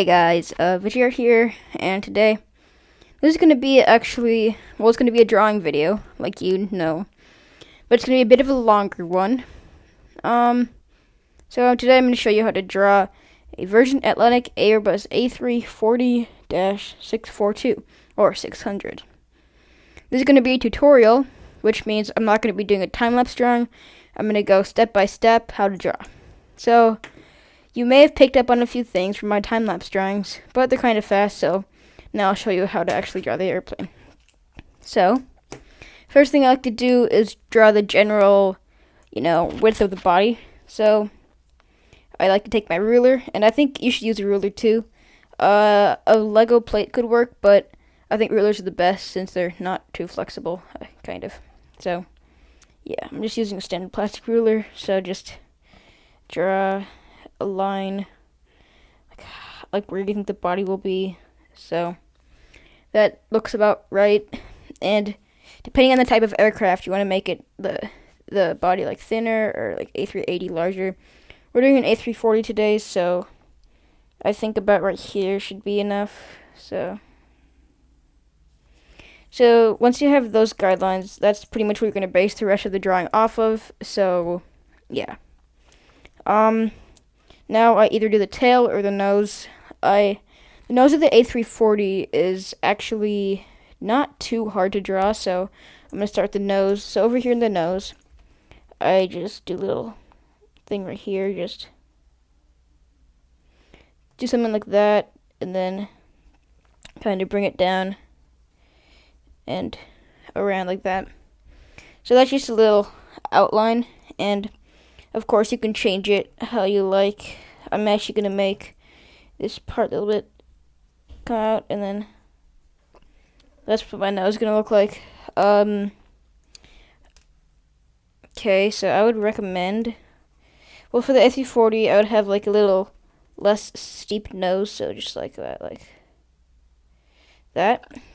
Hi guys, Vijay here, and today this is going to be it's going to be a drawing video, like you know, but it's going to be a bit of a longer one. So today I'm going to show you how to draw a Virgin Atlantic Airbus A340-642 or 600. This is going to be a tutorial, which means I'm not going to be doing a time-lapse drawing. I'm going to go step by step how to draw. So you may have picked up on a few things from my time-lapse drawings, but they're kind of fast, so now I'll show you how to actually draw the airplane. So, first thing I like to do is draw the general, width of the body. So, I like to take my ruler, and I think you should use a ruler too. A Lego plate could work, but I think rulers are the best since they're not too flexible, kind of. So, yeah, I'm just using a standard plastic ruler, so just draw a line like where you think the body will be. So that looks about right. And depending on the type of aircraft, you want to make it the body like thinner or like A380 larger. We're doing an A340 today, so I think about right here should be enough. So once you have those guidelines, that's pretty much what you're going to base the rest of the drawing off of. So yeah. Now I either do the tail or the nose. The nose of the A340 is actually not too hard to draw, so I'm going to start the nose. So over here in the nose, I just do a little thing right here, just do something like that, and then kind of bring it down and around like that. So that's just a little outline, and of course you can change it how you like. I'm actually going to make this part a little bit come out, and then that's what my nose is going to look like. Okay, so I would recommend, well, for the A340, I would have like a little less steep nose, so just like that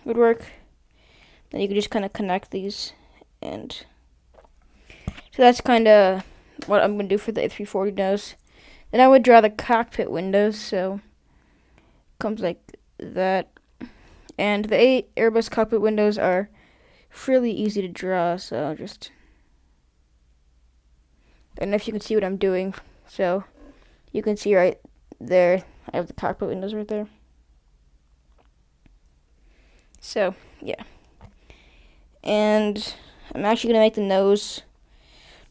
would work. Then you could just kind of connect these, and so that's kind of what I'm going to do for the A340 nose. Then I would draw the cockpit windows, so it comes like that. And the Airbus cockpit windows are really easy to draw, so just, I don't know if you can see what I'm doing. So you can see right there, I have the cockpit windows right there. So yeah. And I'm actually going to make the nose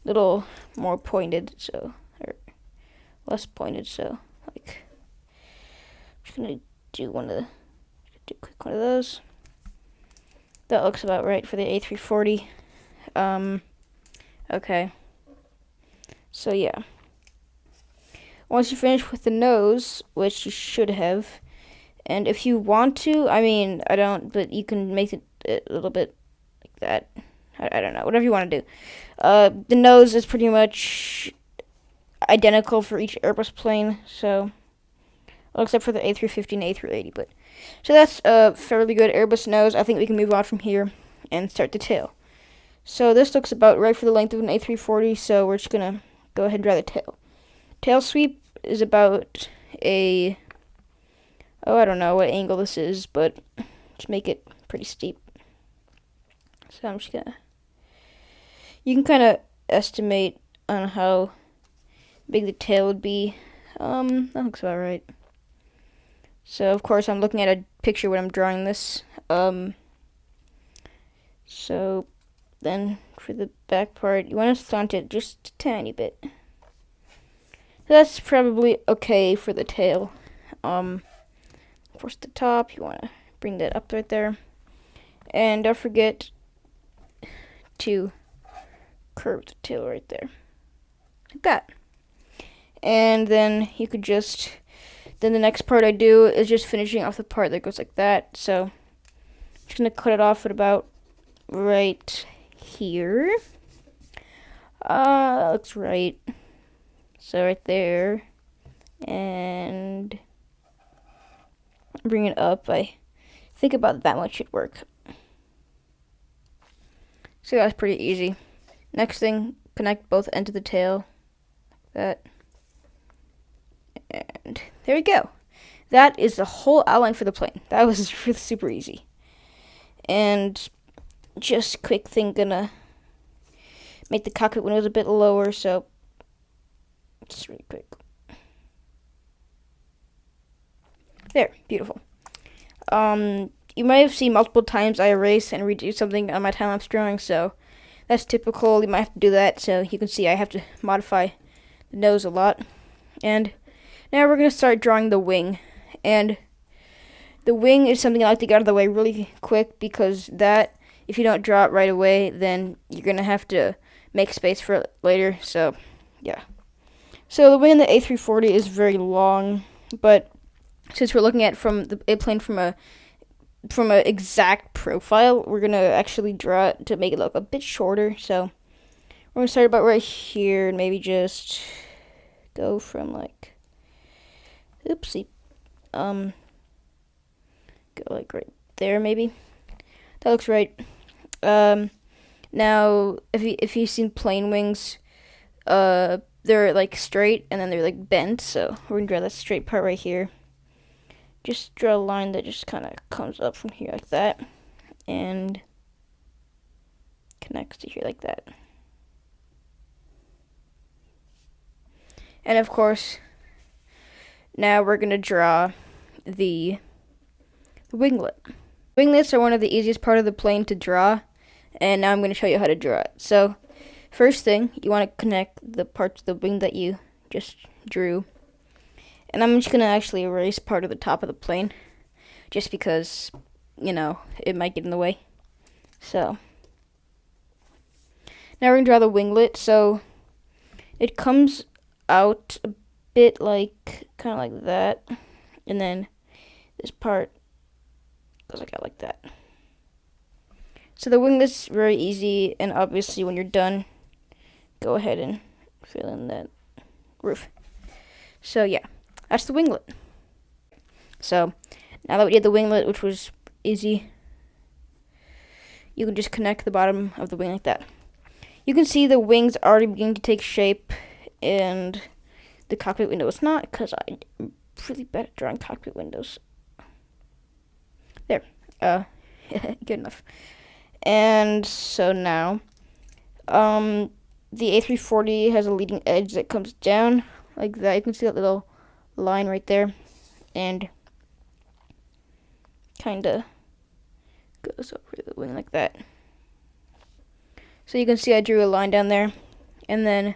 a little more pointed, so, or less pointed, so like, I'm just going to do a quick one of those. That looks about right for the A340. Okay. So yeah. Once you finish with the nose, which you should have, and if you want to, I mean, I don't, but you can make it a little bit like that. I don't know, whatever you want to do. The nose is pretty much identical for each Airbus plane, so, well, except for the A350 and A380, but, so that's a fairly good Airbus nose. I think we can move on from here and start the tail. So this looks about right for the length of an A340, so we're just gonna go ahead and draw the tail. Tail sweep is about I don't know what angle this is, but just make it pretty steep. So I'm just gonna, you can kind of estimate on how big the tail would be. That looks about right. So of course I'm looking at a picture when I'm drawing this. So then for the back part, you want to stunt it just a tiny bit. That's probably okay for the tail. Of course the top, you want to bring that up right there. And don't forget to curve the tail right there. Like that. And then you could just, then the next part I do is just finishing off the part that goes like that. So I'm just going to cut it off at about right here. That looks right. So right there. And bring it up. I think about that much should work. So that's pretty easy. Next thing, connect both ends of the tail. Like that. And there we go. That is the whole outline for the plane. That was super easy. And just quick thing, gonna make the cockpit windows a bit lower, so just really quick. There, beautiful. You might have seen multiple times I erase and redo something on my time-lapse drawing, so that's typical. You might have to do that, so you can see I have to modify the nose a lot. And now we're going to start drawing the wing. And the wing is something I like to get out of the way really quick, because that, if you don't draw it right away, then you're going to have to make space for it later. So, yeah. So the wing in the A340 is very long, but since we're looking at from the airplane from a exact profile, we're gonna actually draw it to make it look a bit shorter. So we're gonna start about right here and maybe just go from like, oopsie, go like right there maybe. That looks right. Now if you've seen plane wings, they're like straight and then they're like bent. So we're gonna draw that straight part right here. Just draw a line that just kind of comes up from here like that and connects to here like that. And of course, now we're going to draw the winglet. Winglets are one of the easiest part of the plane to draw, and now I'm going to show you how to draw it. So, first thing, you want to connect the parts of the wing that you just drew. And I'm just going to actually erase part of the top of the plane, just because, you know, it might get in the way. So, now we're going to draw the winglet. So, it comes out a bit like, kind of like that. And then this part goes like that. So the winglet's very easy, and obviously when you're done, go ahead and fill in that roof. So, yeah. That's the winglet. So, now that we did the winglet, which was easy, you can just connect the bottom of the wing like that. You can see the wings already beginning to take shape, and the cockpit window is not, because I'm really bad at drawing cockpit windows. There. Good enough. And so now, the A340 has a leading edge that comes down like that. You can see that little line right there, and kind of goes over the wing like that. So you can see I drew a line down there, and then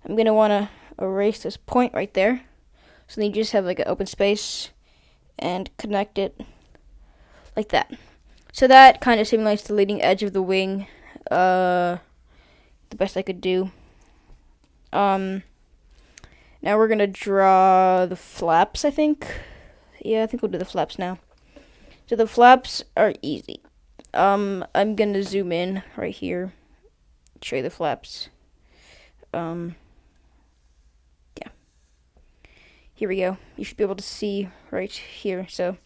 I'm going to want to erase this point right there. So then you just have like an open space and connect it like that. So that kind of simulates the leading edge of the wing, the best I could do. Now we're going to draw the flaps, I think. Yeah, I think we'll do the flaps now. So the flaps are easy. I'm going to zoom in right here, show you the flaps. Yeah. Here we go. You should be able to see right here. So,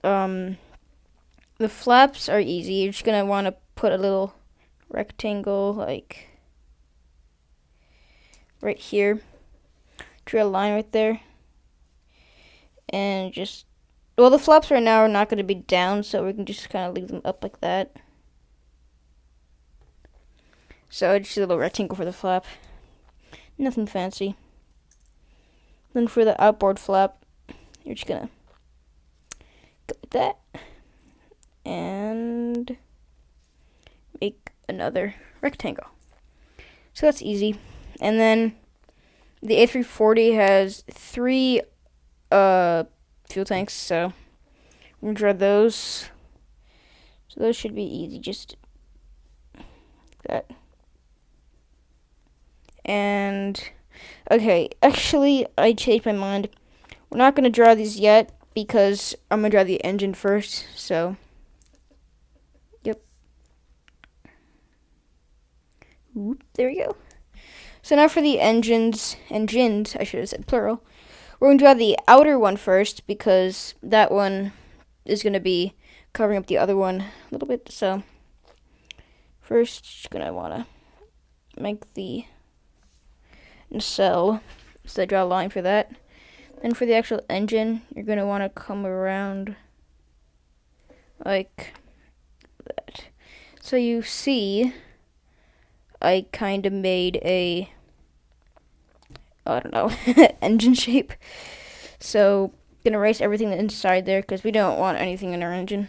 the flaps are easy. You're just going to want to put a little rectangle, like, right here. Draw a line right there, and just, well, the flaps right now are not going to be down, so we can just kind of leave them up like that. So just a little rectangle for the flap, nothing fancy. Then for the outboard flap, you're just gonna go like that and make another rectangle. So that's easy. And then the A340 has 3 fuel tanks, so I'm gonna draw those. So those should be easy, just like that. And okay, actually I changed my mind. We're not gonna draw these yet because I'm gonna draw the engine first. So, yep. Whoop, there we go. So now for the engines, I should have said plural. We're going to draw the outer one first because that one is going to be covering up the other one a little bit. So first, just going to want to make the nacelle. So I draw a line for that. Then for the actual engine, you're going to want to come around like that. So you see, I kind of made a, I don't know, engine shape. So gonna erase everything inside there because we don't want anything in our engine.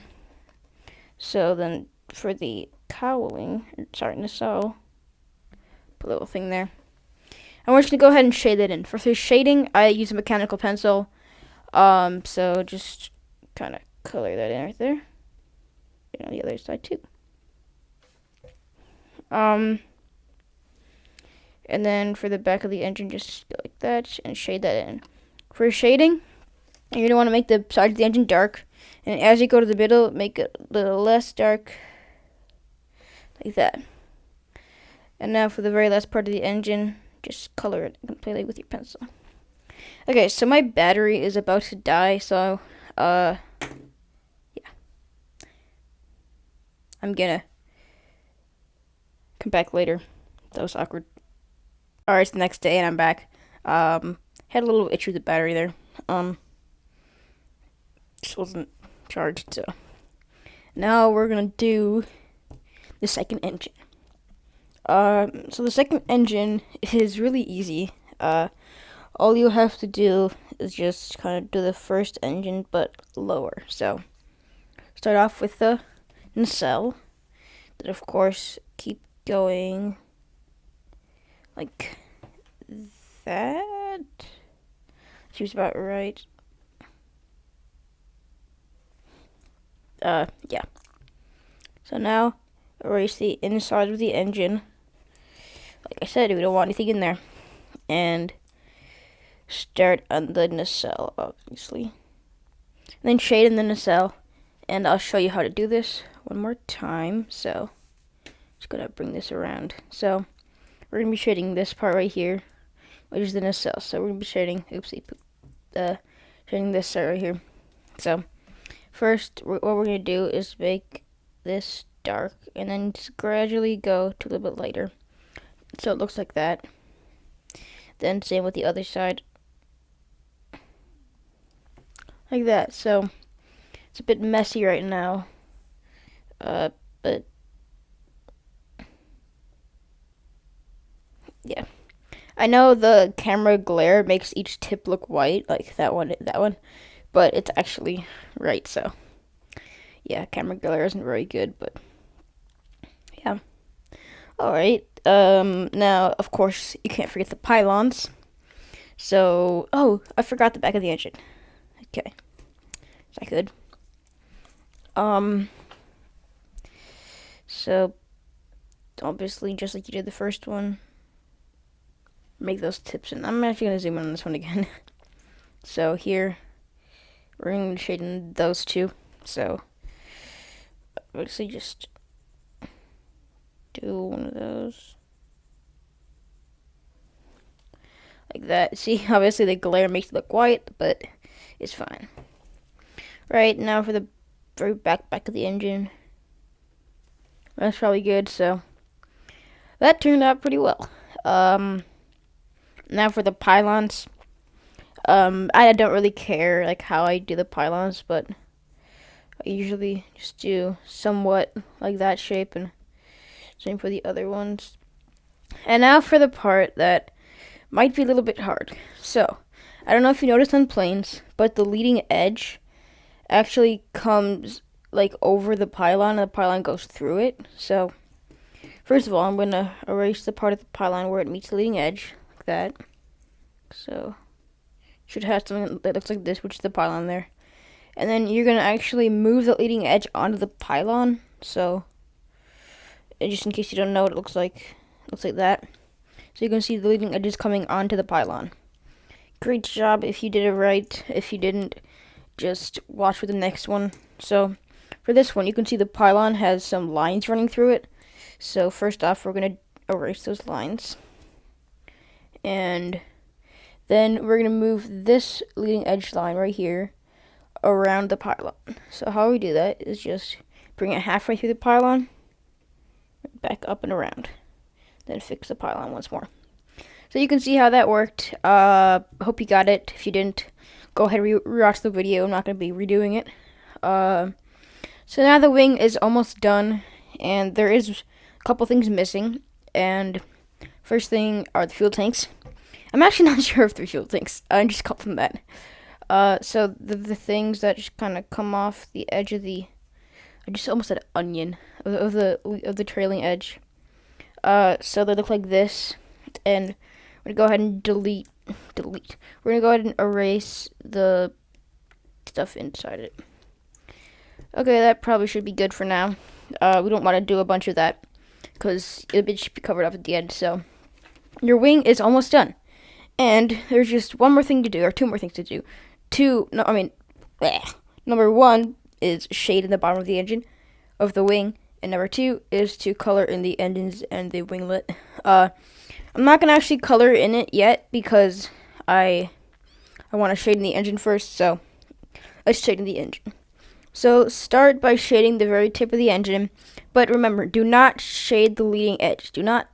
So then for the cowling, nacelle, put a little thing there. I want you to go ahead and shade that in. For the shading, I use a mechanical pencil. So just kind of color that in right there. And on the other side too. And then for the back of the engine, just go like that and shade that in. For shading, you're gonna want to make the sides of the engine dark, and as you go to the middle, make it a little less dark, like that. And now for the very last part of the engine, just color it completely with your pencil. Okay, so my battery is about to die, so, yeah. I'm gonna come back later. That was awkward. Alright, it's the next day and I'm back. Had a little issue with the battery there. Just wasn't charged, so. Now we're gonna do the second engine. So the second engine is really easy. All you have to do is just kind of do the first engine, but lower. So, start off with the nacelle. Then, of course, keep going like that. Seems about right. Yeah. So now, erase the inside of the engine. Like I said, we don't want anything in there. And start on the nacelle, obviously. And then shade in the nacelle. And I'll show you how to do this one more time. So, just gonna bring this around. So, we're gonna be shading this part right here, which is the nacelle. So, we're gonna be shading, shading this right here. So, first, what we're gonna do is make this dark, and then just gradually go to a little bit lighter. So it looks like that. Then same with the other side. Like that. So it's a bit messy right now. But yeah. I know the camera glare makes each tip look white, like that one, but it's actually right, so yeah, camera glare isn't very good, but yeah. Alright, now, of course, you can't forget the pylons. So, oh, I forgot the back of the engine. Okay, is that good? So, obviously, just like you did the first one, make those tips, and I'm actually going to zoom in on this one again. So, here, we're going to shade in those two. So, obviously, just do one of those. Like that. See, obviously the glare makes it look white, but it's fine. Right, now for the very back of the engine. That's probably good, so that turned out pretty well. Now for the pylons. I don't really care like how I do the pylons, but I usually just do somewhat like that shape, and same for the other ones. And now for the part that might be a little bit hard. So, I don't know if you noticed on planes, but the leading edge actually comes like over the pylon, and the pylon goes through it. So, first of all, I'm going to erase the part of the pylon where it meets the leading edge, like that. So, should have something that looks like this, which is the pylon there. And then you're going to actually move the leading edge onto the pylon. So, just in case you don't know what it looks like that. So you can see the leading edges coming onto the pylon. Great job if you did it right. If you didn't, just watch for the next one. So for this one, you can see the pylon has some lines running through it. So first off, we're going to erase those lines. And then we're going to move this leading edge line right here around the pylon. So how we do that is just bring it halfway through the pylon, back up and around. Then fix the pylon once more. So you can see how that worked. Hope you got it. If you didn't, go ahead and rewatch the video. I'm not going to be redoing it. So now the wing is almost done, and there is a couple things missing. And first thing are the fuel tanks. I'm actually not sure if they're fuel tanks. I just called them that. So the things that just kind of come off the edge of the, I just almost said onion of the trailing edge. So they look like this, and we're gonna go ahead and delete. We're gonna go ahead and erase the stuff inside it. Okay, that probably should be good for now. We don't want to do a bunch of that because it should be covered up at the end. So your wing is almost done, and there's just one more thing to do, or two more things to do. Number one is shade in the bottom of the engine, of the wing, and number two is to color in the engines and the winglet. I'm not gonna actually color in it yet because I want to shade in the engine first. So let's shade in the engine. So start by shading the very tip of the engine, but remember, do not shade the leading edge. Do not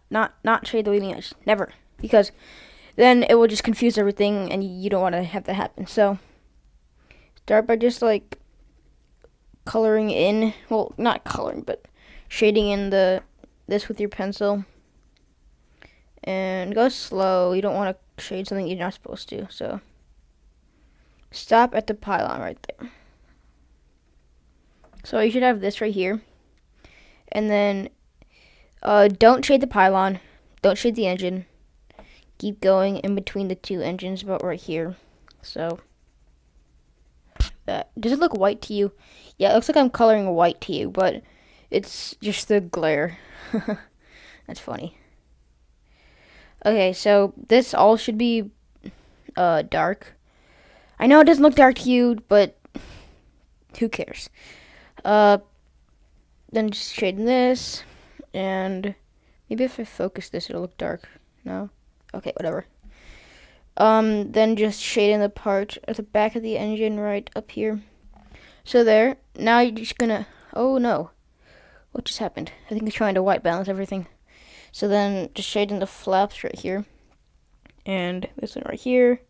shade the leading edge. Never, because then it will just confuse everything, and you don't want to have that happen. So start by just like coloring in, well, not coloring, but shading in this with your pencil, and go slow. You don't want to shade something you're not supposed to. So stop at the pylon right there. So you should have this right here. And then don't shade the pylon. Don't shade the engine. Keep going in between the two engines about right here. So does it look white to you? Yeah, it looks like I'm coloring white to you, but it's just the glare. That's funny. Okay, so this all should be dark. I know it doesn't look dark to you, but who cares? Then just shading this, and maybe if I focus this, it'll look dark. No? Okay, whatever. Then just shading the part at the back of the engine right up here. So there. Now you're just gonna, oh no. What just happened? I think it's trying to white balance everything. So then just shading the flaps right here. And this one right here.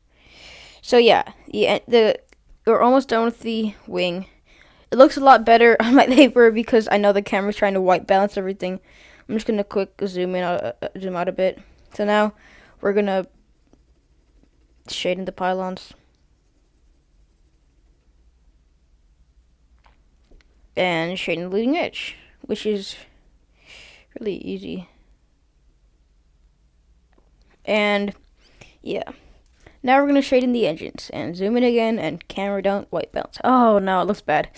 So yeah, we're almost done with the wing. It looks a lot better on my paper because I know the camera's trying to white balance everything. I'm just gonna quick zoom out a bit. So now we're gonna shade in the pylons and shade in the leading edge, which is really easy. And yeah. Now we're going to shade in the engines, and zoom in again, and camera don't white balance. Oh no, it looks bad.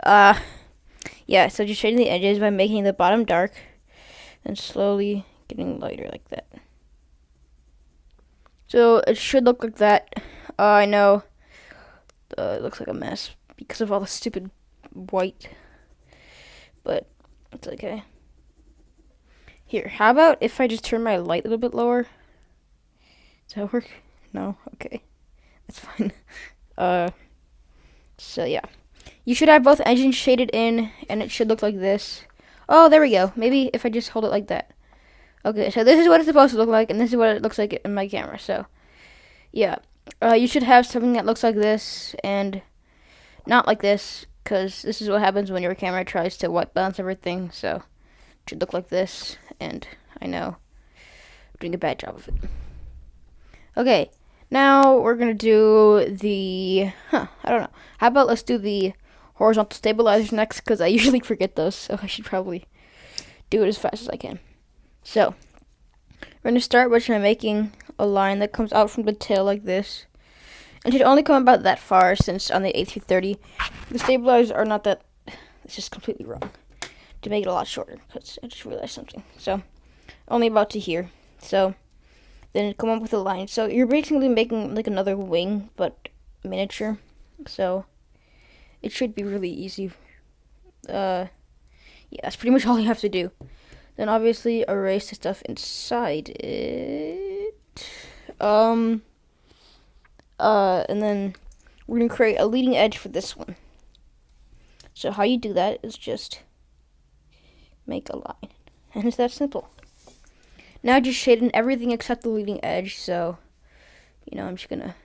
Yeah, so just shading the edges by making the bottom dark, and slowly getting lighter like that. So it should look like that. I know it looks like a mess because of all the stupid white, but it's okay. Here, how about if I just turn my light a little bit lower? Does that work? No? Okay. That's fine. So yeah. You should have both engines shaded in, and it should look like this. Oh, there we go. Maybe if I just hold it like that. Okay, so this is what it's supposed to look like, and this is what it looks like in my camera. So, yeah. You should have something that looks like this, and not like this, because this is what happens when your camera tries to white balance everything. So, it should look like this, and I know I'm doing a bad job of it. Okay. Now we're going to do the, I don't know. How about let's do the horizontal stabilizers next, because I usually forget those, so I should probably do it as fast as I can. So, we're going to start by making a line that comes out from the tail like this. And it should only come about that far, since on the A330, the stabilizers are not that, it's just completely wrong. To make it a lot shorter, because I just realized something. So, only about to here. So, then come up with a line. So you're basically making like another wing, but miniature. So it should be really easy. Yeah, that's pretty much all you have to do. Then obviously erase the stuff inside it. And then we're gonna create a leading edge for this one. So how you do that is just make a line, and it's that simple. Now just shade in everything except the leading edge, so, I'm just gonna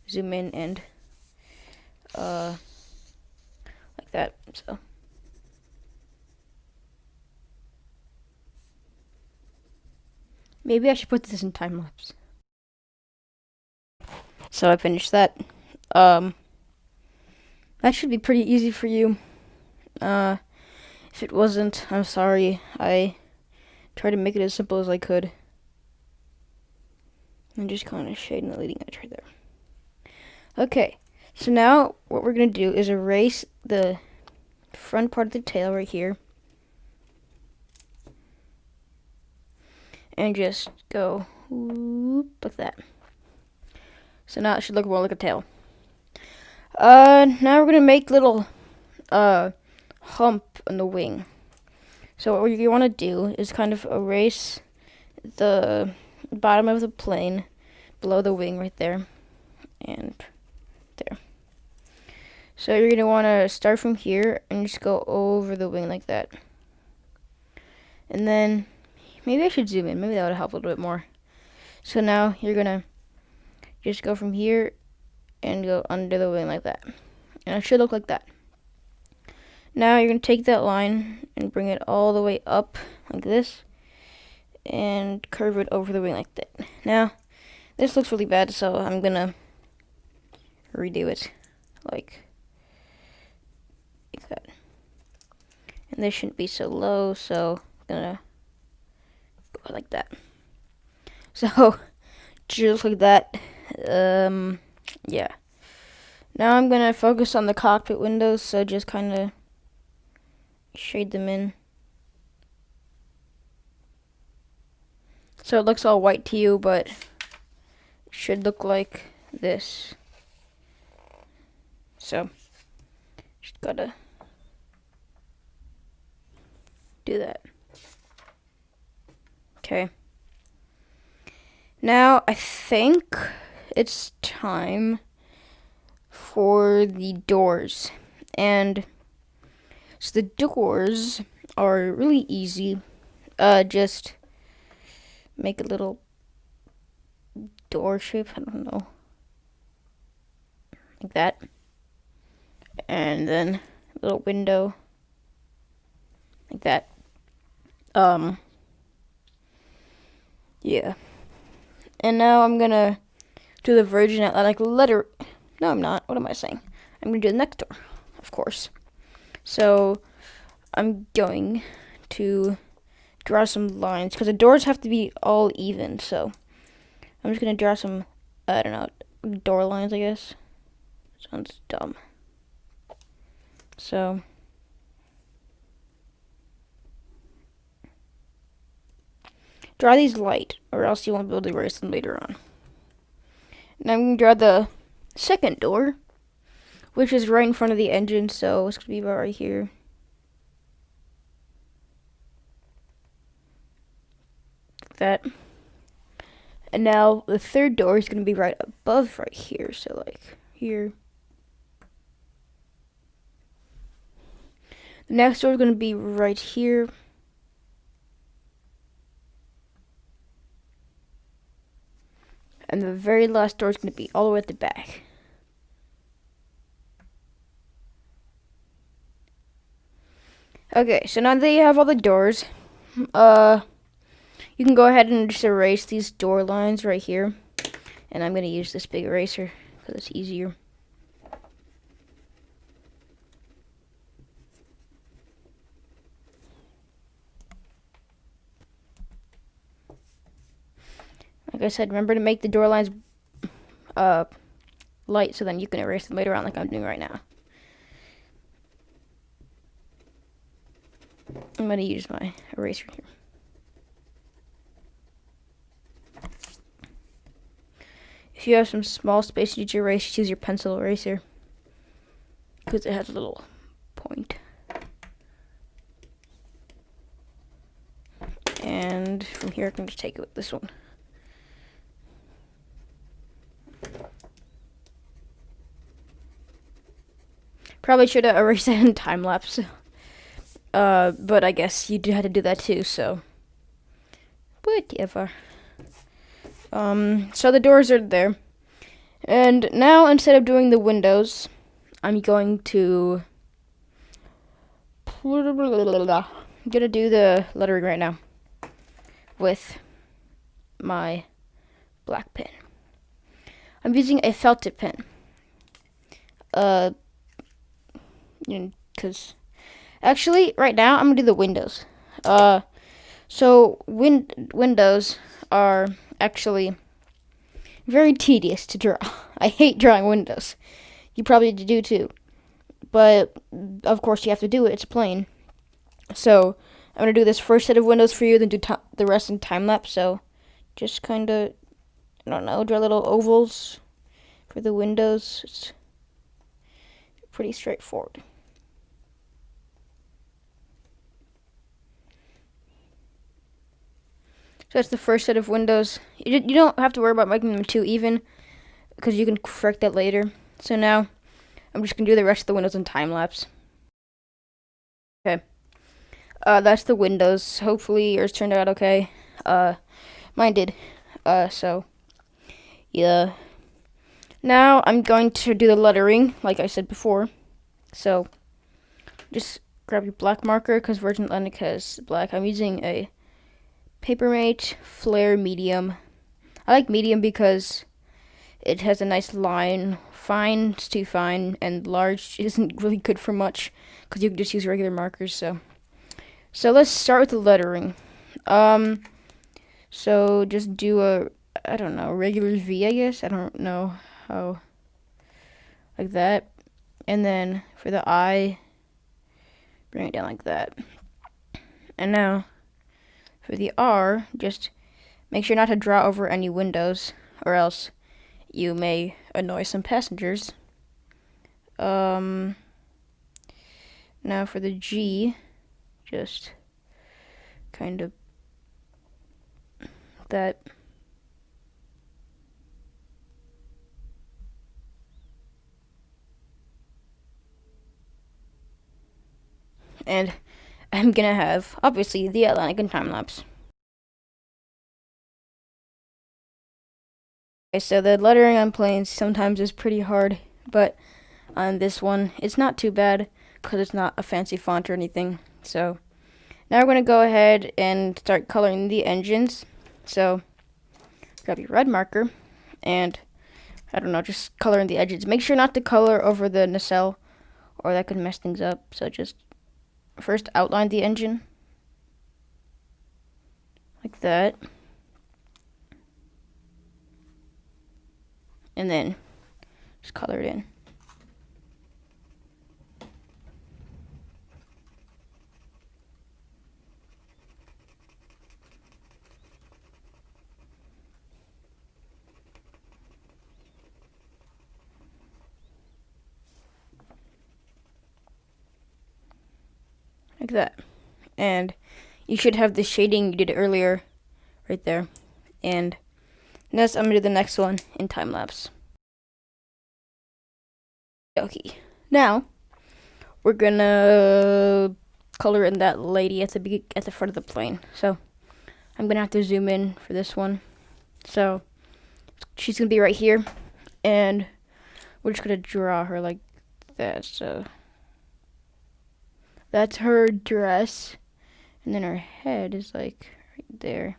zoom in and like that. So maybe I should put this in time lapse. So I finished that. That should be pretty easy for you. If it wasn't, I'm sorry. I tried to make it as simple as I could. And just kind of shading the leading edge right there. Okay, so now what we're going to do is erase the front part of the tail right here. And just go whoop, like that. So now it should look more like a tail. Now we're going to make little hump on the wing. So what you want to do is kind of erase the bottom of the plane below the wing right there and there. So you're going to want to start from here and just go over the wing like that. And then maybe I should zoom in. Maybe that would help a little bit more. So now you're going to just go from here and go under the wing like that. And it should look like that. Now you're going to take that line and bring it all the way up like this and curve it over the wing like that. Now, this looks really bad, so I'm going to redo it like that. And this shouldn't be so low, so I'm going to go like that. So, just like that. Yeah. Now I'm going to focus on the cockpit windows, so just kind of shade them in. So it looks all white to you, but it should look like this. So, just gotta do that. Okay. Now I think it's time for the doors. And so the doors are really easy. Just make a little door shape, I don't know, like that. And then a little window, like that. Yeah. And now I'm gonna do the Virgin Atlantic letter. No, I'm not. What am I saying? I'm gonna do the next door, of course. So I'm going to draw some lines because the doors have to be all even. So I'm just gonna draw some, I don't know, door lines, I guess. Sounds dumb. So draw these light, or else you won't be able to erase them later on. Now I'm gonna draw the second door, which is right in front of the engine, so it's gonna be about right here. Like that. And now the third door is gonna be right above right here, so like here. The next door is gonna be right here. And the very last door is going to be all the way at the back. Okay, so now that you have all the doors, you can go ahead and just erase these door lines right here. And I'm going to use this big eraser because it's easier. Like I said, remember to make the door lines light so then you can erase them later on like I'm doing right now. I'm going to use my eraser here. If you have some small space to erase, just use your pencil eraser because it has a little point. And from here I can just take it with this one. Probably should have erased that in time lapse. But I guess you had to do that too, so whatever. So the doors are there. And now, instead of doing the windows, I'm going to do the lettering right now with my black pen. I'm using a felt tip pen. Because actually, right now, I'm gonna do the windows. So windows are actually very tedious to draw. I hate drawing windows. You probably do too. But, of course, you have to do it. It's a plane. So, I'm going to do this first set of windows for you, then do the rest in time-lapse. So, just kind of, I don't know, draw little ovals for the windows. It's pretty straightforward. So that's the first set of windows. You don't have to worry about making them too even, because you can correct that later. So now, I'm just going to do the rest of the windows in time-lapse. Okay. That's the windows. Hopefully yours turned out okay. Mine did. So, yeah. Now, I'm going to do the lettering, like I said before. So, just grab your black marker, because Virgin Atlantic has black. I'm using a Papermate Flare Medium. I like medium because it has a nice line. Fine is too fine, and large isn't really good for much, because you can just use regular markers. So let's start with the lettering. So just do a, I don't know, regular V, I guess. I don't know how, like that. And then for the I, bring it down like that. And now for the R, just make sure not to draw over any windows, or else you may annoy some passengers. Now for the G, just kind of that. And I'm gonna have, obviously, the Atlantic in time-lapse. Okay, so the lettering on planes sometimes is pretty hard, but on this one, it's not too bad, because it's not a fancy font or anything. So now we're going to go ahead and start coloring the engines. So grab your red marker and, I don't know, just color in the edges. Make sure not to color over the nacelle, or that could mess things up. So just first outline the engine like that, and then just color it in. Like that. And you should have the shading you did earlier right there. And next, I'm going to do the next one in time-lapse. Okay. Now, we're going to color in that lady at the front of the plane. So, I'm going to have to zoom in for this one. So, she's going to be right here. And we're just going to draw her like that. So, that's her dress, and then her head is like right there,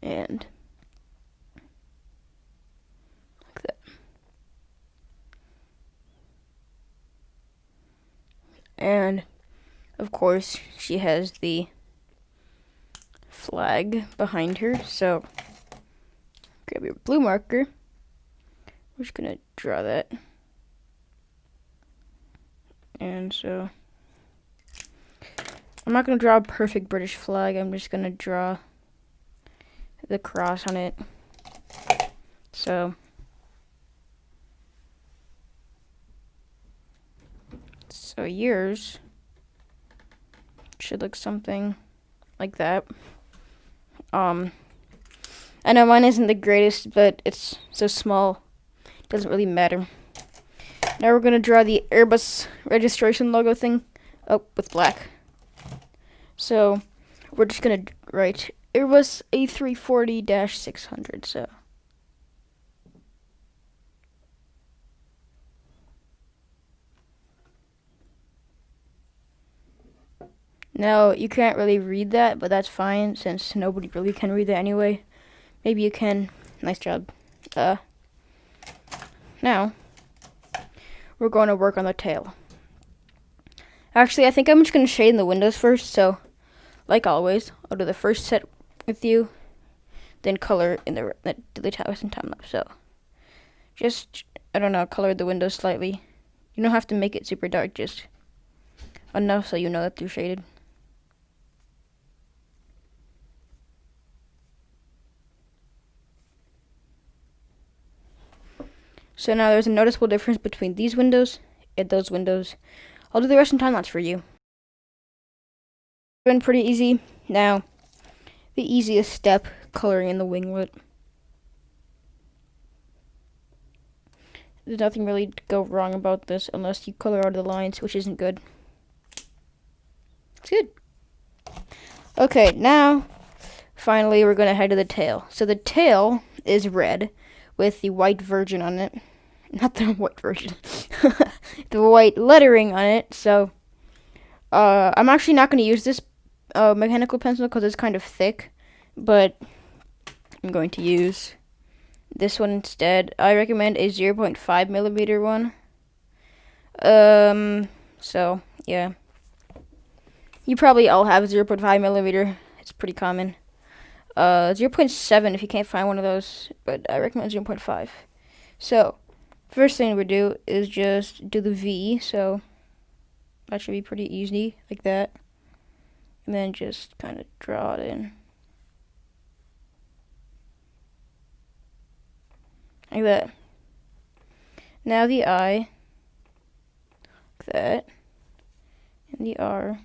and like that. And of course, she has the flag behind her. So grab your blue marker. We're just gonna draw that. And so I'm not going to draw a perfect British flag. I'm just going to draw the cross on it. So yours should look something like that. I know mine isn't the greatest, but it's so small, it doesn't really matter. Now we're going to draw the Airbus registration logo thing up with black. So we're just going to write Airbus A340-600. So Now, you can't really read that, but that's fine since nobody really can read that anyway. Maybe you can. Nice job. Now, we're going to work on the tail. Actually, I think I'm just going to shade in the windows first, so, like always, I'll do the first set with you, then color in the towers and time lapse. So, just, I don't know, color the windows slightly. You don't have to make it super dark, just enough so you know that they're shaded. So now there's a noticeable difference between these windows and those windows. I'll do the rest in time lapse for you. Been pretty easy. Now, the easiest step, coloring in the winglet. There's nothing really to go wrong about this unless you color out of the lines, which isn't good. It's good. Okay, now, finally, we're going to head to the tail. So the tail is red with the white virgin on it. Not the white version. The white lettering on it. So, I'm actually not going to use this mechanical pencil because it's kind of thick. But I'm going to use this one instead. I recommend a 0.5 millimeter one. So, yeah. You probably all have 0.5 millimeter. It's pretty common. 0.7 if you can't find one of those. But I recommend 0.5. So, first thing we do is just do the V, so that should be pretty easy, like that. And then just kind of draw it in. Like that. Now the I, like that. And the R.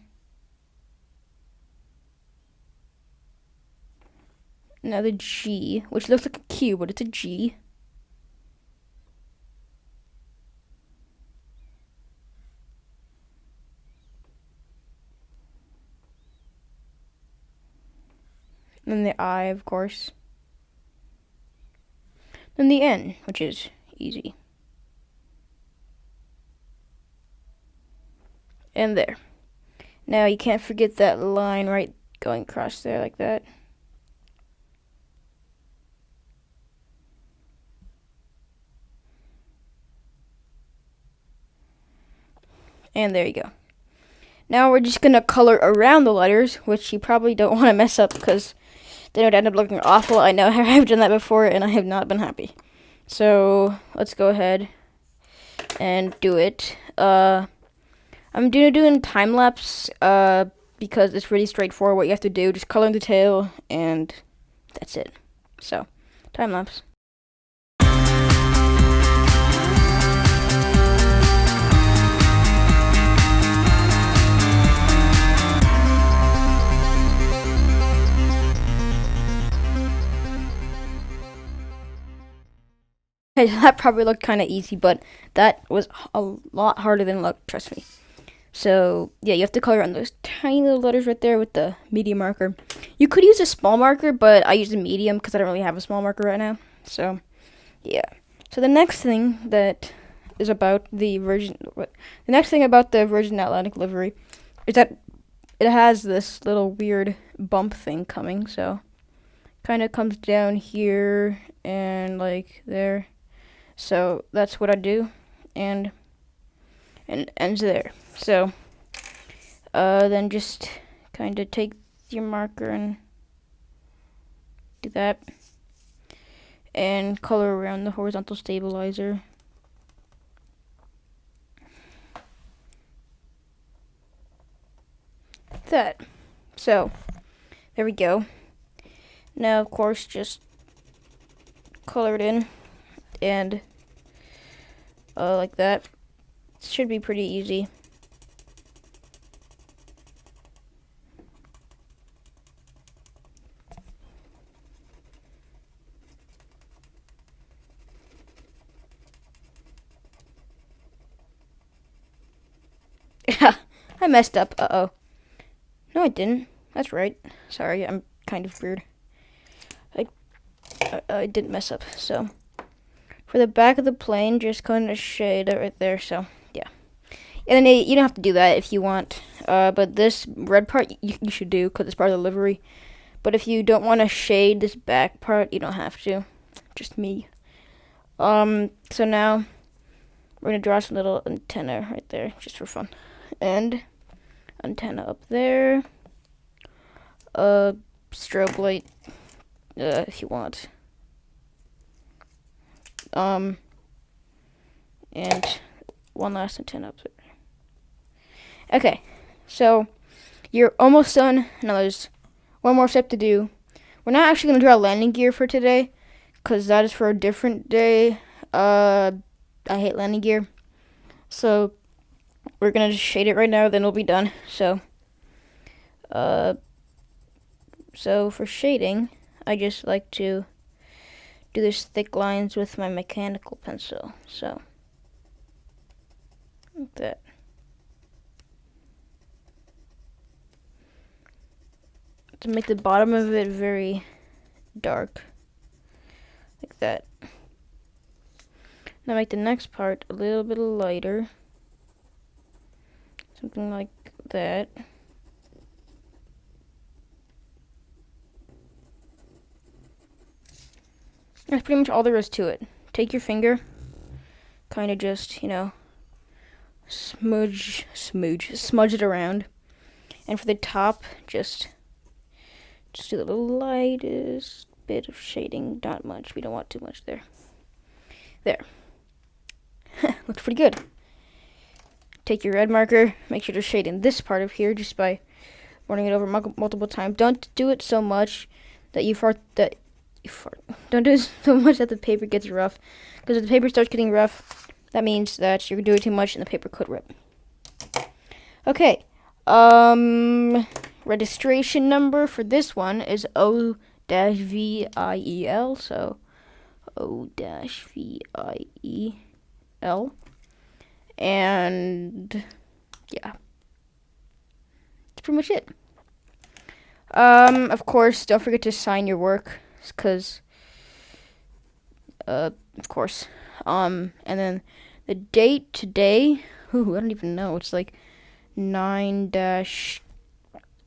Now the G, which looks like a Q, but it's a G. And then the I, of course. Then the N, which is easy. And there. Now you can't forget that line right going across there like that. And there you go. Now we're just going to color around the letters, which you probably don't want to mess up because then it would end up looking awful. I know I've done that before and I have not been happy. So let's go ahead and do it. I'm doing time lapse because it's really straightforward what you have to do. Just color the tail and that's it. So, time lapse. That probably looked kind of easy, but that was a lot harder than it looked, trust me. So, yeah, you have to color on those tiny little letters right there with the medium marker. You could use a small marker, but I use a medium because I don't really have a small marker right now. So, yeah. So the next thing that is about the Virgin Atlantic livery is that it has this little weird bump thing coming, so kind of comes down here and like there. So that's what I do, and ends there. So then just kind of take your marker and do that, and color around the horizontal stabilizer. That. So there we go. Now, of course, just color it in and like that. It should be pretty easy. Yeah, I messed up. Uh-oh. No, I didn't. That's right. Sorry, I'm kind of weird. I didn't mess up. So, for the back of the plane, just kind of shade it right there. So, yeah. And then you don't have to do that if you want. But this red part you should do because it's part of the livery. But if you don't want to shade this back part, you don't have to. Just me. So now we're gonna draw some little antenna right there, just for fun, and antenna up there. Strobe light, if you want. And one last antenna up there. Okay, so you're almost done. Now there's one more step to do. We're not actually gonna draw landing gear for today, cause that is for a different day. I hate landing gear, so we're gonna just shade it right now. Then we'll be done. So for shading, I just like to do this thick lines with my mechanical pencil. So like that. To make the bottom of it very dark, like that. Now make the next part a little bit lighter, something like that. That's pretty much all there is to it. Take your finger, kind of just, smudge it around. And for the top, just do the lightest bit of shading, not much. We don't want too much there. There. Looks pretty good. Take your red marker, make sure to shade in this part of here just by running it over multiple times. Don't do it so much that you fart. Don't do it so much that the paper gets rough, because if the paper starts getting rough, that means that you're doing too much and the paper could rip. Okay. Registration number for this one is O-VIEL, so O-VIEL. And yeah, that's pretty much it. Of course, don't forget to sign your work, because of course. And then the date today, I don't even know. It's like 9 dash,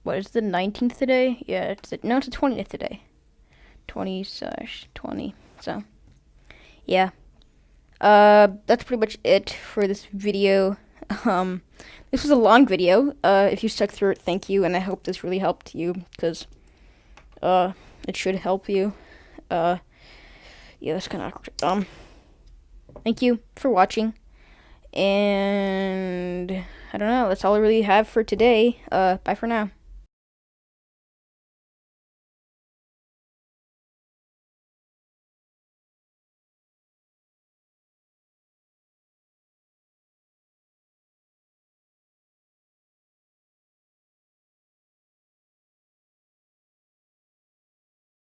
what is the 19th today? Yeah, it's the 20th today. 20/20. So yeah. That's pretty much it for this video. This was a long video. If you stuck through it, thank you, and I hope this really helped you, because it should help you. Yeah, that's kind of awkward. Thank you for watching, and I don't know, that's all I really have for today. Bye for now.